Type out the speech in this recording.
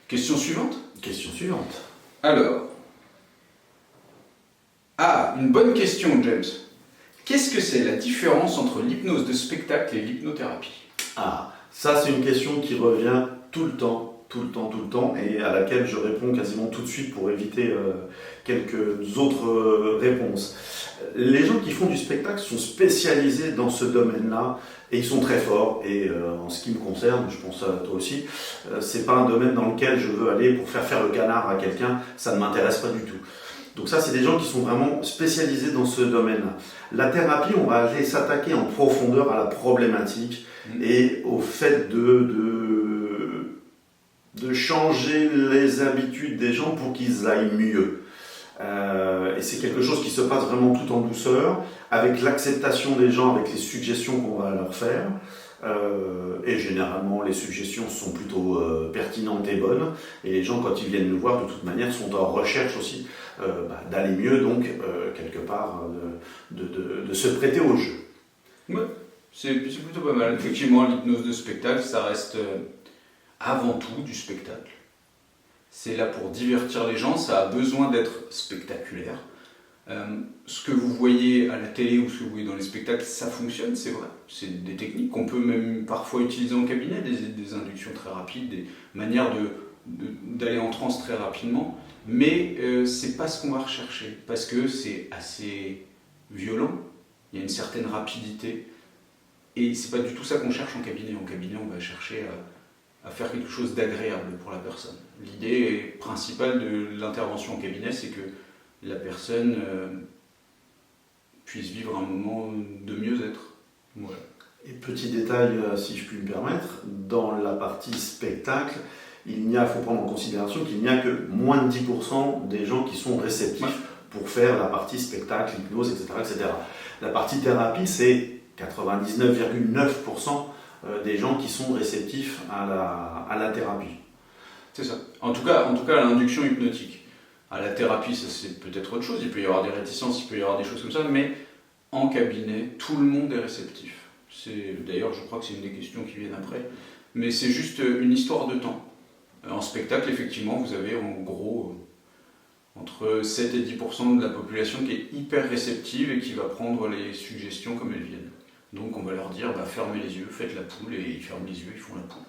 Question suivante. Question suivante. Alors. Ah, une bonne question, James. Qu'est-ce que c'est la différence entre l'hypnose de spectacle et l'hypnothérapie? Ah, ça c'est une question qui revient tout le temps, et à laquelle je réponds quasiment tout de suite pour éviter quelques autres réponses. Les gens qui font du spectacle sont spécialisés dans ce domaine-là et ils sont très forts. Et en ce qui me concerne, je pense à toi aussi, c'est pas un domaine dans lequel je veux aller pour faire le canard à quelqu'un, ça ne m'intéresse pas du tout. Donc ça, c'est des gens qui sont vraiment spécialisés dans ce domaine-là. La thérapie, on va aller s'attaquer en profondeur à la problématique et au fait de changer les habitudes des gens pour qu'ils aillent mieux. Et c'est quelque chose qui se passe vraiment tout en douceur, avec l'acceptation des gens, avec les suggestions qu'on va leur faire. Et généralement, les suggestions sont plutôt pertinentes et bonnes. Et les gens, quand ils viennent nous voir, de toute manière, sont en recherche aussi d'aller mieux, donc quelque part de se prêter au jeu. Ouais, c'est plutôt pas mal. Effectivement, l'hypnose de spectacle, ça reste avant tout du spectacle. C'est là pour divertir les gens, ça a besoin d'être spectaculaire. Ce que vous voyez à la télé ou ce que vous voyez dans les spectacles, ça fonctionne, c'est vrai. C'est des techniques qu'on peut même parfois utiliser en cabinet, des inductions très rapides, des manières d'aller en transe très rapidement. Mais c'est pas ce qu'on va rechercher, parce que c'est assez violent, il y a une certaine rapidité, et c'est pas du tout ça qu'on cherche en cabinet. En cabinet, on va chercher à faire quelque chose d'agréable pour la personne. L'idée principale de l'intervention en cabinet, c'est que la personne puisse vivre un moment de mieux-être. Voilà. Et petit détail, si je puis me permettre, dans la partie spectacle, faut prendre en considération qu'il n'y a que moins de 10% des gens qui sont réceptifs pour faire la partie spectacle, hypnose, etc. La partie thérapie, c'est 99,9% des gens qui sont réceptifs à la thérapie. C'est ça. En tout cas, à l'induction hypnotique. À la thérapie, ça c'est peut-être autre chose, il peut y avoir des réticences, il peut y avoir des choses comme ça, mais en cabinet, tout le monde est réceptif. D'ailleurs, je crois que c'est une des questions qui viennent après, mais c'est juste une histoire de temps. En spectacle, effectivement, vous avez en gros entre 7 et 10% de la population qui est hyper réceptive et qui va prendre les suggestions comme elles viennent. Donc on va leur dire, fermez les yeux, faites la poule, et ils ferment les yeux, ils font la poule.